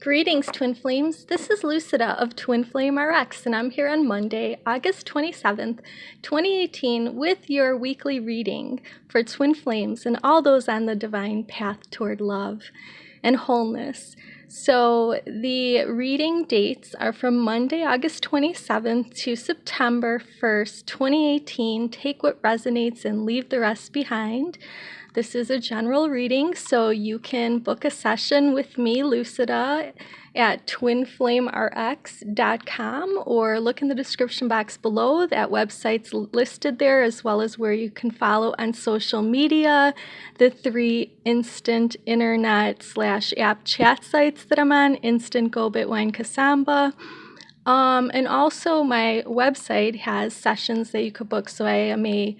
Greetings, Twin Flames. This is Lucida of Twin Flame RX, and I'm here on Monday, August 27th, 2018, with your weekly reading for Twin Flames and all those on the divine path toward love and wholeness. So the reading dates are from Monday, August 27th to September 1st, 2018. Take what resonates and leave the rest behind. This is a general reading, so you can book a session with me, Lucida, at twinflamerx.com, or look in the description box below. That website's listed there, as well as where you can follow on social media, the 3 instant internet / app chat sites that I'm on, Instant, Go, Bitwine, Kasamba. And also my website has sessions that you could book. So I am a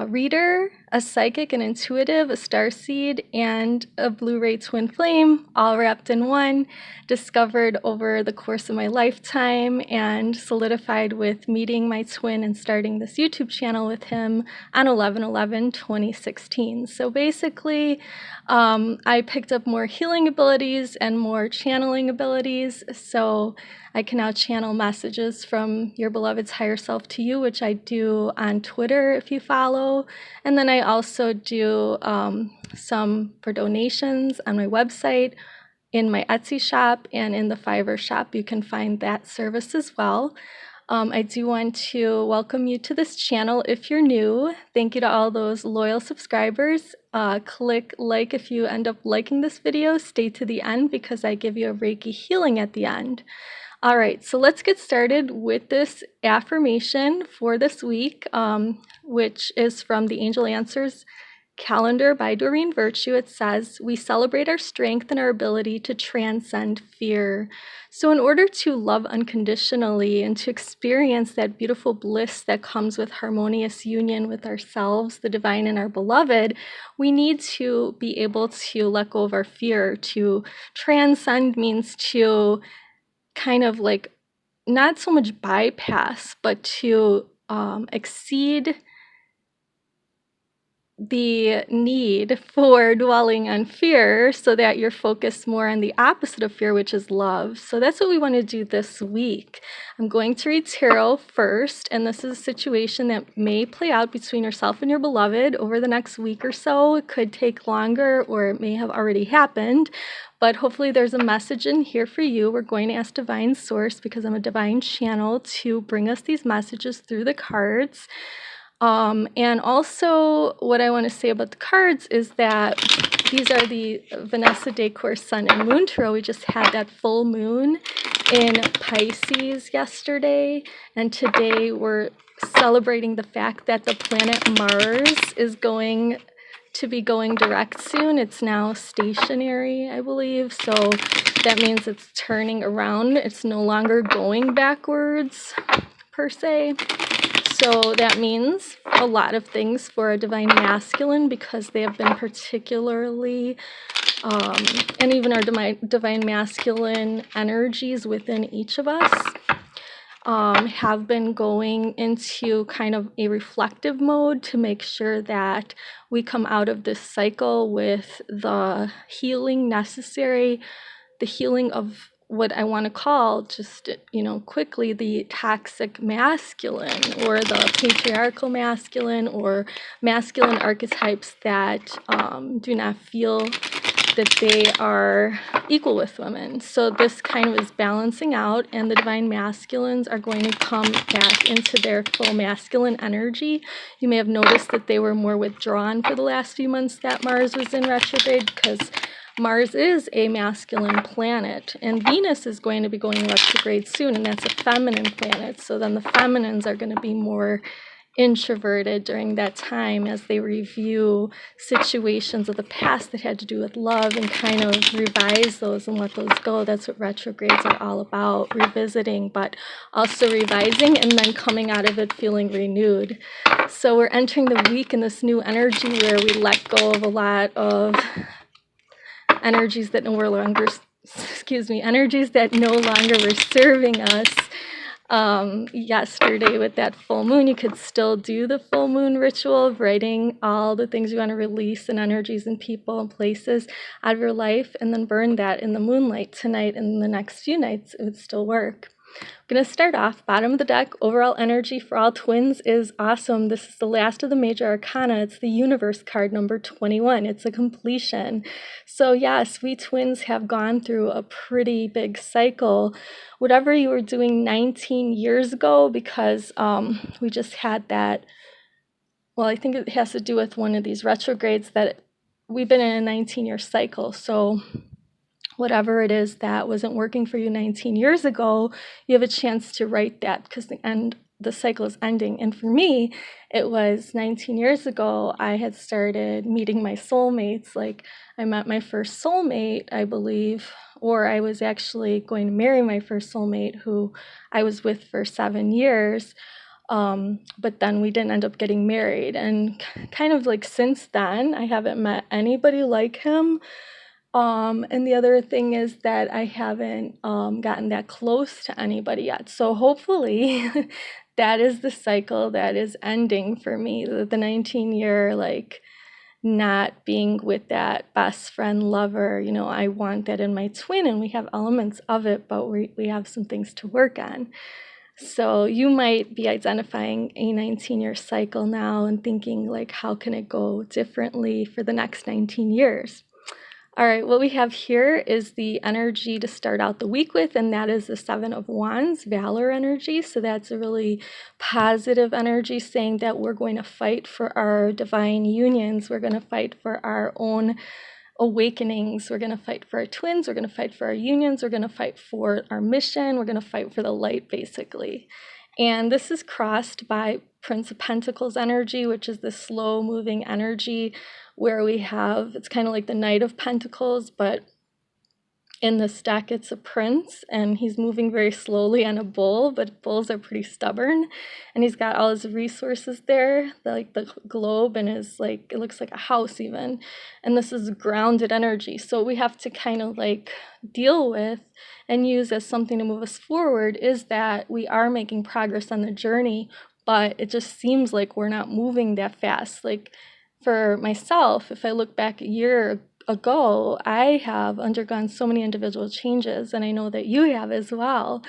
reader, a psychic, an intuitive, a starseed, and a Blu-ray twin flame, all wrapped in one, discovered over the course of my lifetime and solidified with meeting my twin and starting this YouTube channel with him on 11/11/2016. So basically, I picked up more healing abilities and more channeling abilities, so I can now channel messages from your beloved's higher self to you, which I do on Twitter if you follow. And then I also do some for donations on my website, in my Etsy shop, and in the Fiverr shop. You can find that service as well. I do want to welcome you to this channel if you're new. Thank you to all those loyal subscribers. Click like if you end up liking this video. Stay to the end because I give you a Reiki healing at the end. All right, so let's get started with this affirmation for this week, which is from the Angel Answers calendar by Doreen Virtue. It says, "We celebrate our strength and our ability to transcend fear." So in order to love unconditionally and to experience that beautiful bliss that comes with harmonious union with ourselves, the divine, and our beloved, we need to be able to let go of our fear. To transcend means to kind of like not so much bypass, but to exceed the need for dwelling on fear so that you're focused more on the opposite of fear, which is love. So that's what we want to do this week. I'm going to read tarot first, and this is a situation that may play out between yourself and your beloved over the next week or so. It could take longer, or it may have already happened, but hopefully there's a message in here for you. We're going to ask Divine Source, because I'm a divine channel, to bring us these messages through the cards. And also what I want to say about the cards is that these are the Vanessa DeCort Sun and Moon Tarot. We just had that full moon in Pisces yesterday, and today we're celebrating the fact that the planet Mars is going to be going direct soon. It's now stationary, I believe, so that means it's turning around. It's no longer going backwards, per se. So that means a lot of things for a divine masculine, because they have been particularly, and even our divine masculine energies within each of us have been going into kind of a reflective mode to make sure that we come out of this cycle with the healing necessary, the healing of what I want to call, just, quickly, the toxic masculine, or the patriarchal masculine, or masculine archetypes that do not feel that they are equal with women. So this kind of is balancing out, and the divine masculines are going to come back into their full masculine energy. You may have noticed that they were more withdrawn for the last few months that Mars was in retrograde, because Mars is a masculine planet, and Venus is going to be going retrograde soon, and that's a feminine planet. So then the feminines are going to be more introverted during that time as they review situations of the past that had to do with love and kind of revise those and let those go. That's what retrogrades are all about, revisiting, but also revising, and then coming out of it feeling renewed. So we're entering the week in this new energy where we let go of a lot of energies that no longer were serving us. yesterday with that full moon, you could still do the full moon ritual of writing all the things you want to release and energies and people and places out of your life, and then burn that in the moonlight tonight and the next few nights. It would still work. I'm going to start off, bottom of the deck, overall energy for all twins is awesome. This is the last of the major arcana. It's the universe card number 21. It's a completion. So yes, we twins have gone through a pretty big cycle. Whatever you were doing 19 years ago, because we just had that, well, I think it has to do with one of these retrogrades that we've been in a 19-year cycle. So whatever it is that wasn't working for you 19 years ago, you have a chance to write that because the cycle is ending. And for me, it was 19 years ago, I had started meeting my soulmates. Like, I met my first soulmate, I believe, or I was actually going to marry my first soulmate who I was with for 7 years. But then we didn't end up getting married. And kind of like since then, I haven't met anybody like him. And the other thing is that I haven't gotten that close to anybody yet. So hopefully that is the cycle that is ending for me. The 19-year, like, not being with that best friend lover. You know, I want that in my twin, and we have elements of it, but we have some things to work on. So you might be identifying a 19-year cycle now and thinking, like, how can it go differently for the next 19 years? All right, what we have here is the energy to start out the week with, and that is the Seven of Wands, Valor energy. So that's a really positive energy saying that we're going to fight for our divine unions. We're going to fight for our own awakenings. We're going to fight for our twins. We're going to fight for our unions. We're going to fight for our mission. We're going to fight for the light, basically. And this is crossed by Prince of Pentacles energy, which is the slow-moving energy where we have, it's kind of like the Knight of Pentacles, but in this deck it's a prince, and he's moving very slowly on a bull, but bulls are pretty stubborn, and he's got all his resources there, like the globe, and his, like, it looks like a house even, and this is grounded energy. So we have to kind of like deal with and use as something to move us forward is that we are making progress on the journey, but it just seems like we're not moving that fast. Like, for myself, if I look back a year ago, I have undergone so many individual changes, and I know that you have as well.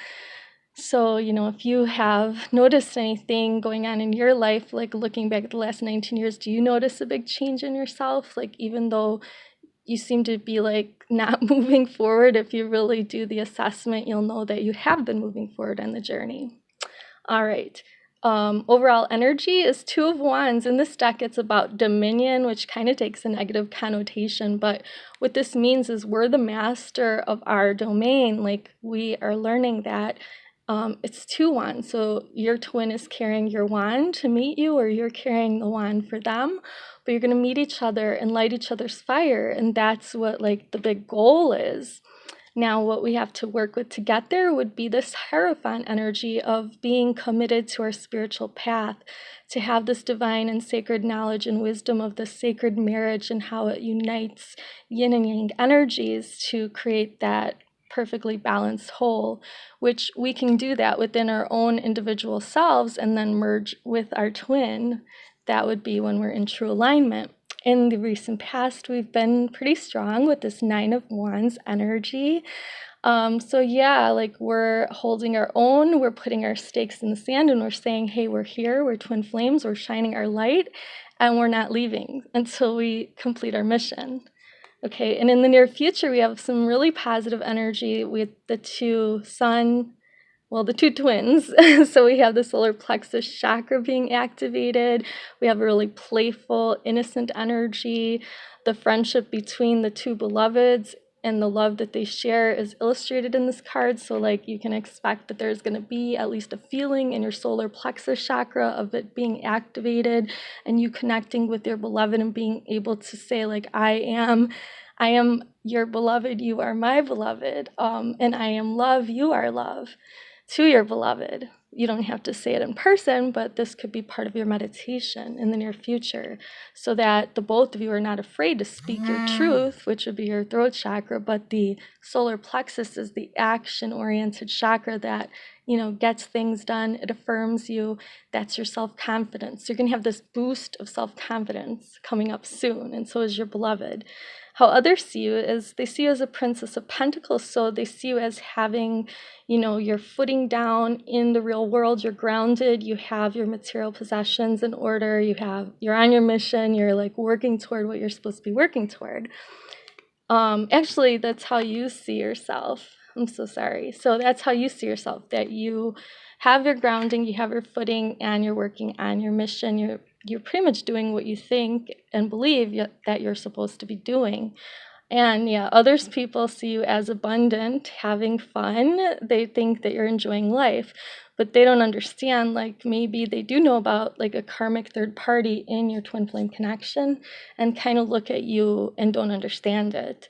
So, you know, if you have noticed anything going on in your life, like looking back at the last 19 years, do you notice a big change in yourself? Like, even though you seem to be like not moving forward, if you really do the assessment, you'll know that you have been moving forward on the journey. All right. Overall energy is Two of Wands. In this deck, it's about dominion, which kind of takes a negative connotation. But what this means is we're the master of our domain. Like, we are learning that it's two wands. So your twin is carrying your wand to meet you, or you're carrying the wand for them. But you're going to meet each other and light each other's fire. And that's what, like, the big goal is. Now, what we have to work with to get there would be this Hierophant energy of being committed to our spiritual path, to have this divine and sacred knowledge and wisdom of the sacred marriage and how it unites yin and yang energies to create that perfectly balanced whole, which we can do that within our own individual selves and then merge with our twin. That would be when we're in true alignment. In the recent past, we've been pretty strong with this Nine of Wands energy. So yeah, like, we're holding our own, we're putting our stakes in the sand, and we're saying, hey, we're here, we're twin flames, we're shining our light, and we're not leaving until we complete our mission. Okay, and in the near future, we have some really positive energy with the two twins. So we have the solar plexus chakra being activated. We have a really playful, innocent energy. The friendship between the two beloveds and the love that they share is illustrated in this card. So, like, you can expect that there's going to be at least a feeling in your solar plexus chakra of it being activated and you connecting with your beloved and being able to say, like, I am your beloved, you are my beloved, and I am love, you are love, to your beloved. You don't have to say it in person, but this could be part of your meditation in the near future, so that the both of you are not afraid to speak your truth, which would be your throat chakra, but the solar plexus is the action-oriented chakra that, gets things done. It affirms you. That's your self-confidence. You're going to have this boost of self-confidence coming up soon, and so is your beloved. How others see you is they see you as a Princess of Pentacles, so they see you as having, your footing down in the real world. You're grounded. You have your material possessions in order. You're on your mission. You're like working toward what you're supposed to be working toward. Actually, that's how you see yourself. I'm so sorry. So that's how you see yourself, that you have your grounding, you have your footing, and you're working on your mission. You're pretty much doing what you think and believe that you're supposed to be doing. And yeah, people see you as abundant, having fun. They think that you're enjoying life, but they don't understand, like maybe they do know about like a karmic third party in your twin flame connection and kind of look at you and don't understand it.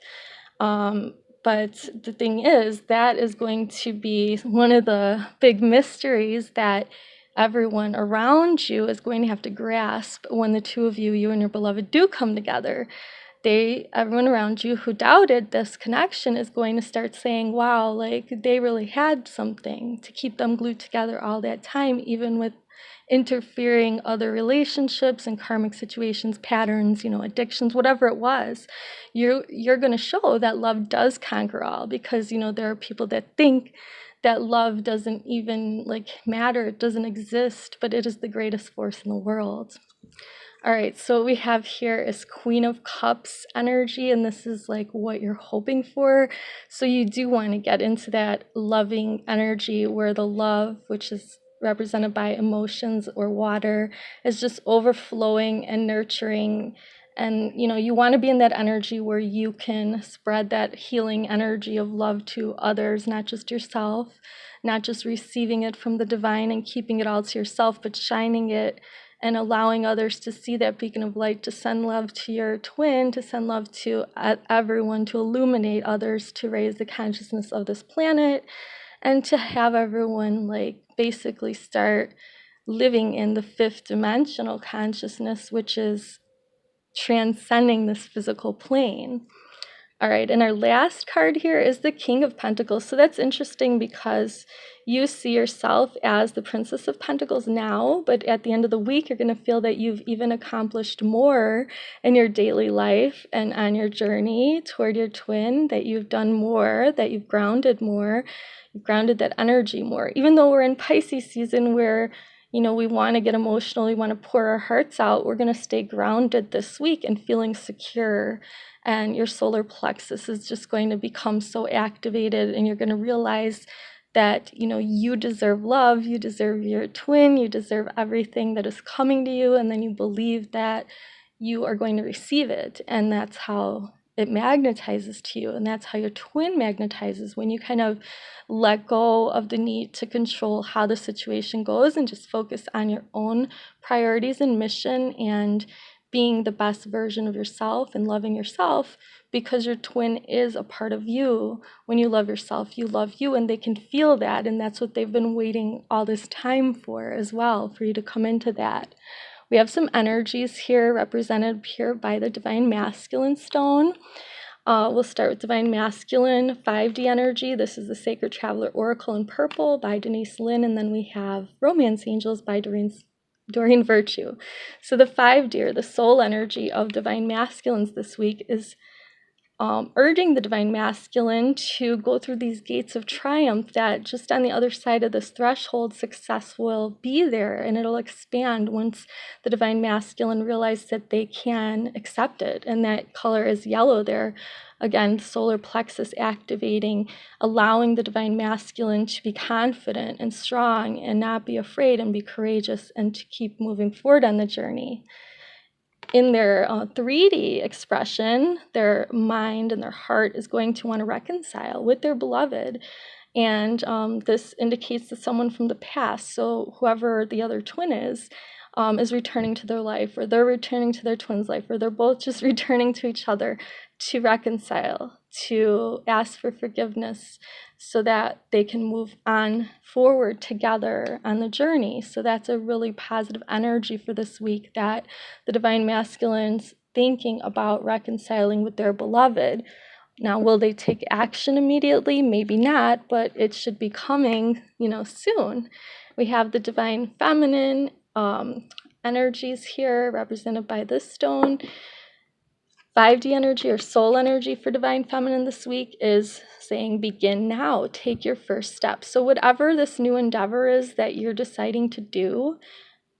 But the thing is, that is going to be one of the big mysteries that everyone around you is going to have to grasp when the two of you, you and your beloved, do come together. Everyone around you who doubted this connection is going to start saying, wow, like they really had something to keep them glued together all that time, even with interfering other relationships and karmic situations, patterns, addictions, whatever it was. You're going to show that love does conquer all, because, there are people that think that love doesn't even matter, it doesn't exist, but it is the greatest force in the world. All right, so what we have here is Queen of Cups energy, and this is like what you're hoping for. So you do want to get into that loving energy where the love, which is represented by emotions or water, is just overflowing and nurturing. And, you want to be in that energy where you can spread that healing energy of love to others, not just yourself, not just receiving it from the divine and keeping it all to yourself, but shining it and allowing others to see that beacon of light, to send love to your twin, to send love to everyone, to illuminate others, to raise the consciousness of this planet, and to have everyone basically start living in the fifth dimensional consciousness, which is transcending this physical plane. All right, and our last card here is the King of Pentacles. So that's interesting because you see yourself as the Princess of Pentacles now, but at the end of the week, you're going to feel that you've even accomplished more in your daily life and on your journey toward your twin, that you've done more, that you've grounded more, you've grounded that energy more. Even though we're in Pisces season where we want to get emotional, we want to pour our hearts out, we're going to stay grounded this week and feeling secure. And your solar plexus is just going to become so activated, and you're going to realize that, you deserve love, you deserve your twin, you deserve everything that is coming to you, and then you believe that you are going to receive it, and that's how it magnetizes to you, and that's how your twin magnetizes, when you kind of let go of the need to control how the situation goes and just focus on your own priorities and mission and being the best version of yourself and loving yourself, because your twin is a part of you. When you love yourself, you love you, and they can feel that, and that's what they've been waiting all this time for as well, for you to come into that. We have some energies here represented here by the Divine Masculine stone. We'll start with Divine Masculine 5D energy. This is the Sacred Traveler Oracle in purple by Denise, Linn, and then we have Romance Angels by Doreen Virtue. So the 5D, or the soul energy of Divine Masculines this week, is urging the Divine Masculine to go through these gates of triumph, that just on the other side of this threshold, success will be there, and it'll expand once the Divine Masculine realizes that they can accept it. And that color is yellow there. Again, solar plexus activating, allowing the Divine Masculine to be confident and strong and not be afraid and be courageous and to keep moving forward on the journey. In their 3D expression, their mind and their heart is going to want to reconcile with their beloved. And this indicates that someone from the past, so whoever the other twin is returning to their life, or they're returning to their twin's life, or they're both just returning to each other to reconcile, to ask for forgiveness so that they can move on forward together on the journey. So that's a really positive energy for this week, that the Divine Masculine's thinking about reconciling with their beloved. Now, will they take action immediately? Maybe not, but it should be coming, soon. We have the Divine Feminine energies here represented by this stone. 5D energy or soul energy for Divine Feminine this week is saying begin now, take your first step. So whatever this new endeavor is that you're deciding to do,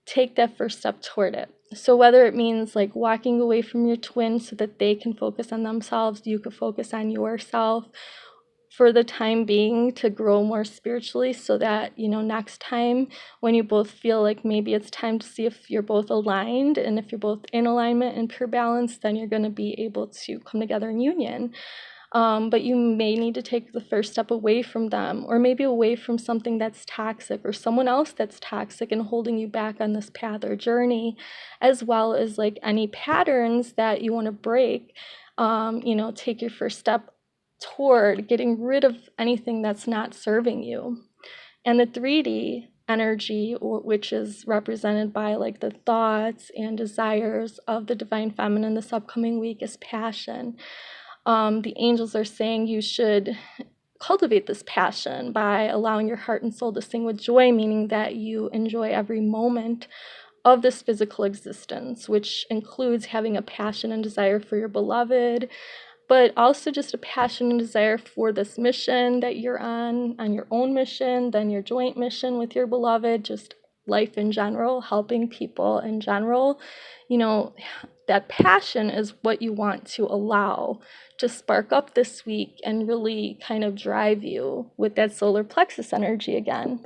take that first step toward it. So whether it means like walking away from your twin so that they can focus on themselves, you could focus on yourself for the time being to grow more spiritually, so that, next time when you both feel like maybe it's time to see if you're both aligned, and if you're both in alignment and pure balance, then you're going to be able to come together in union. But you may need to take the first step away from them, or maybe away from something that's toxic or someone else that's toxic and holding you back on this path or journey, as well as like any patterns that you want to break. Take your first step toward getting rid of anything that's not serving you. And the 3D energy, which is represented by like the thoughts and desires of the Divine Feminine this upcoming week, is passion. The angels are saying you should cultivate this passion by allowing your heart and soul to sing with joy, meaning that you enjoy every moment of this physical existence, which includes having a passion and desire for your beloved, but also just a passion and desire for this mission that you're on your own mission, then your joint mission with your beloved, just life in general, helping people in general. That passion is what you want to allow to spark up this week and really kind of drive you with that solar plexus energy again,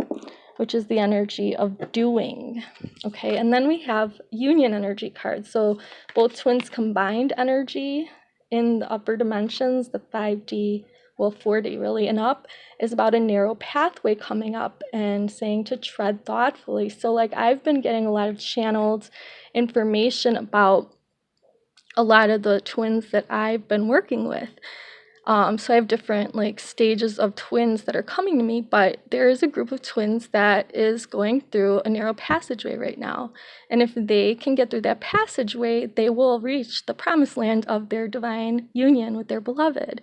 which is the energy of doing. Okay, and then we have union energy cards. So both twins combined energy in the upper dimensions, the 5D, 4D really, and up, is about a narrow pathway coming up and saying to tread thoughtfully. So like I've been getting a lot of channeled information about a lot of the twins that I've been working with. So I have different like stages of twins that are coming to me, but there is a group of twins that is going through a narrow passageway right now. And if they can get through that passageway, they will reach the promised land of their divine union with their beloved.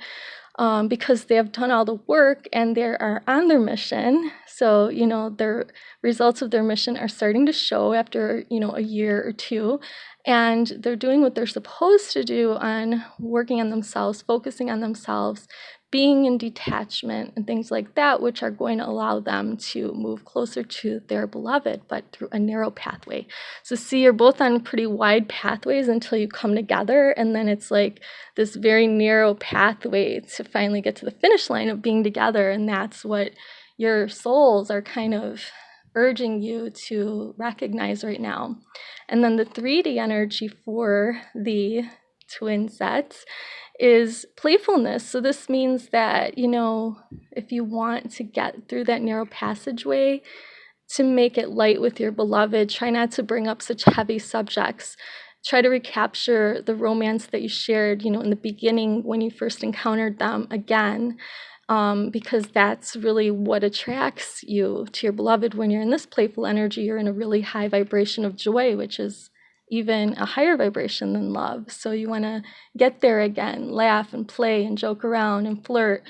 Because they have done all the work and they are on their mission. So, their results of their mission are starting to show after, a year or two. And they're doing what they're supposed to do on working on themselves, focusing on themselves, being in detachment and things like that, which are going to allow them to move closer to their beloved, but through a narrow pathway. So see, you're both on pretty wide pathways until you come together, and then it's like this very narrow pathway to finally get to the finish line of being together, and that's what your souls are kind of urging you to recognize right now. And then the 3D energy for the twin sets is playfulness. So this means that, if you want to get through that narrow passageway, to make it light with your beloved, try not to bring up such heavy subjects. Try to recapture the romance that you shared, in the beginning when you first encountered them again, because that's really what attracts you to your beloved. When you're in this playful energy, you're in a really high vibration of joy, which is even a higher vibration than love. So you want to get there again, laugh and play and joke around and flirt.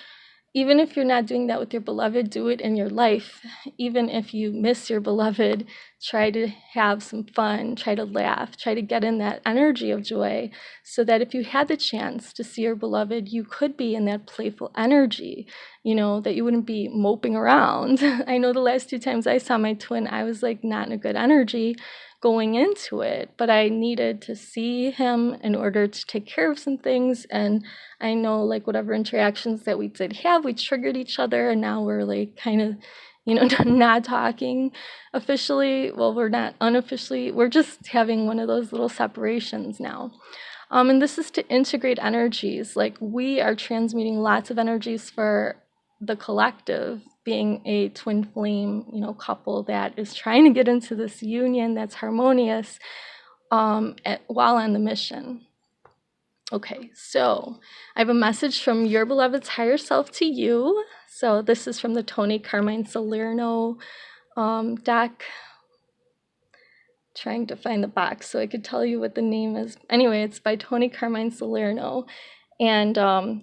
Even if you're not doing that with your beloved, do it in your life. Even if you miss your beloved, try to have some fun, try to laugh, try to get in that energy of joy, so that if you had the chance to see your beloved, you could be in that playful energy, that you wouldn't be moping around. I know the last 2 times I saw my twin, I was like not in a good energy going into it, but I needed to see him in order to take care of some things. And I know like whatever interactions that we did have, we triggered each other, and now we're like kind of, not talking officially. Well, we're not unofficially, we're just having one of those little separations now. And this is to integrate energies. Like we are transmuting lots of energies for the collective, being a twin flame, couple that is trying to get into this union that's harmonious while on the mission. Okay, so I have a message from your beloved's higher self to you. So this is from the Toni Carmine-Salerno deck. Trying to find the box so I could tell you what the name is. Anyway, it's by Toni Carmine-Salerno. And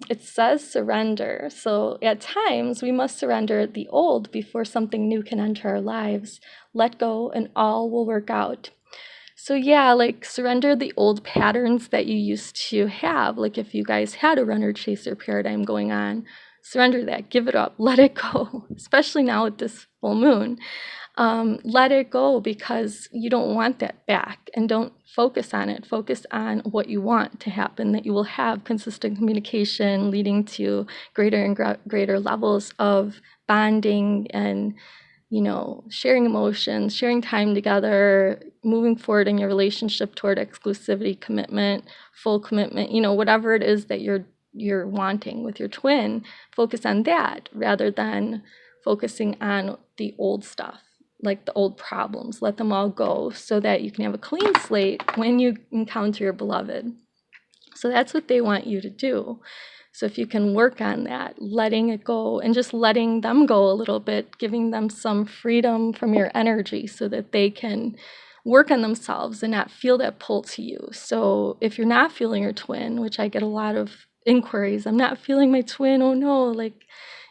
it says surrender. So at times, we must surrender the old before something new can enter our lives. Let go and all will work out. So yeah, like surrender the old patterns that you used to have. Like if you guys had a runner-chaser paradigm going on, surrender that, give it up, let it go, especially now with this full moon. Let it go because you don't want that back, and don't focus on it. Focus on what you want to happen, that you will have consistent communication leading to greater and greater levels of bonding and, you know, sharing emotions, sharing time together, moving forward in your relationship toward exclusivity, commitment, full commitment, you know, whatever it is that you're wanting with your twin. Focus on that rather than focusing on the old stuff, like the old problems. Let them all go so that you can have a clean slate when you encounter your beloved. So that's what they want you to do. So if you can work on that, letting it go and just letting them go a little bit, giving them some freedom from your energy so that they can work on themselves and not feel that pull to you. So if you're not feeling your twin, which I get a lot of inquiries, I'm not feeling my twin, oh no, like,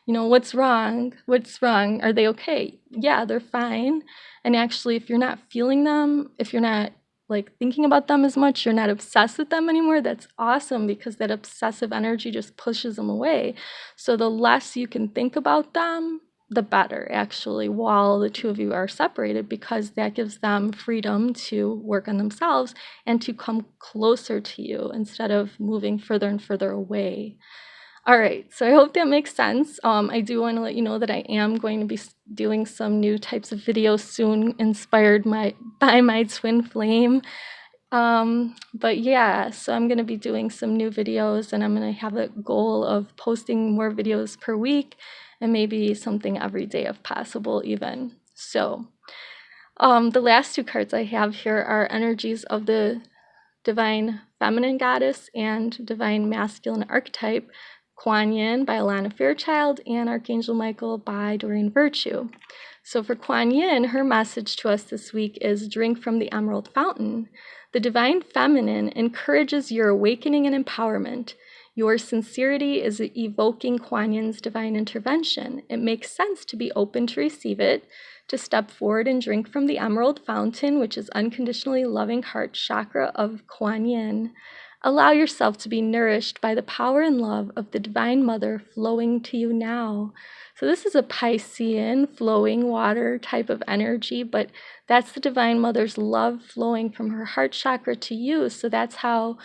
you know, what's wrong? What's wrong? Are they okay? Yeah, they're fine. And actually, if you're not feeling them, if you're not like thinking about them as much, you're not obsessed with them anymore, that's awesome, because that obsessive energy just pushes them away. So the less you can think about them, the better, actually, while the two of you are separated, because that gives them freedom to work on themselves and to come closer to you instead of moving further and further away. All right, so I hope that makes sense. I do want to let you know that I am going to be doing some new types of videos soon, inspired by my twin flame. But yeah, so I'm going to be doing some new videos, and I'm going to have a goal of posting more videos per week, and maybe something every day if possible even. So the last two cards I have here are energies of the Divine Feminine Goddess and Divine Masculine Archetype, Kuan Yin by Alana Fairchild, and Archangel Michael by Doreen Virtue. So for Kuan Yin, her message to us this week is drink from the emerald fountain. The Divine Feminine encourages your awakening and empowerment. Your sincerity is evoking Kuan Yin's divine intervention. It makes sense to be open to receive it, to step forward and drink from the emerald fountain, which is unconditionally loving heart chakra of Kuan Yin. Allow yourself to be nourished by the power and love of the Divine Mother flowing to you now. So this is a Piscean flowing water type of energy, but that's the Divine Mother's love flowing from her heart chakra to you. So that's how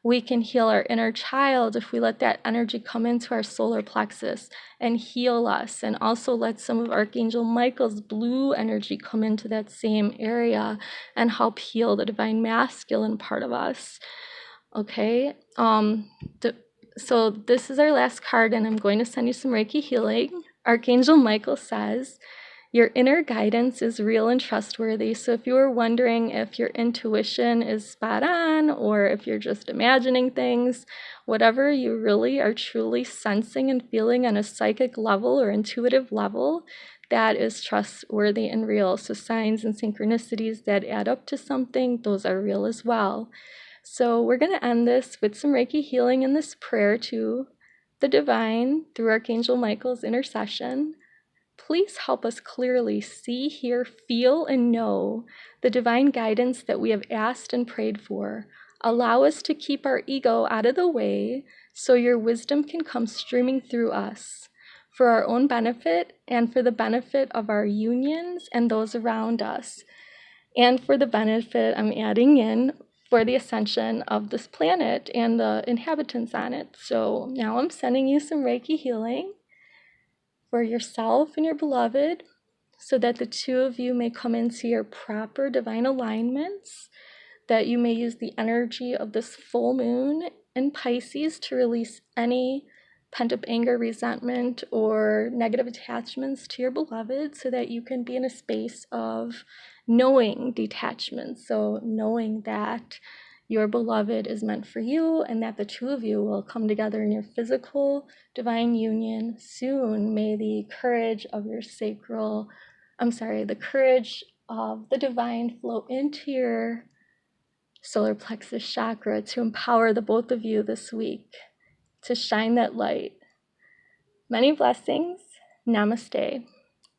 we can heal our inner child if we let that energy come into our solar plexus and heal us, and also let some of Archangel Michael's blue energy come into that same area and help heal the divine masculine part of us. Okay, so this is our last card, and I'm going to send you some Reiki healing. Archangel Michael says, your inner guidance is real and trustworthy. So if you were wondering if your intuition is spot on or if you're just imagining things, whatever you really are truly sensing and feeling on a psychic level or intuitive level, that is trustworthy and real. So signs and synchronicities that add up to something, those are real as well. So we're going to end this with some Reiki healing in this prayer to the divine through Archangel Michael's intercession. Please help us clearly see, hear, feel, and know the divine guidance that we have asked and prayed for. Allow us to keep our ego out of the way so your wisdom can come streaming through us for our own benefit and for the benefit of our unions and those around us, and for the benefit, I'm adding in, for the ascension of this planet and the inhabitants on it. So now I'm sending you some Reiki healing for yourself and your beloved, so that the two of you may come into your proper divine alignments, that you may use the energy of this full moon in Pisces to release any pent-up anger, resentment, or negative attachments to your beloved, so that you can be in a space of knowing detachment. So knowing that your beloved is meant for you, and that the two of you will come together in your physical divine union soon. May the courage of your the courage of the divine flow into your solar plexus chakra to empower the both of you this week, to shine that light. Many blessings. Namaste.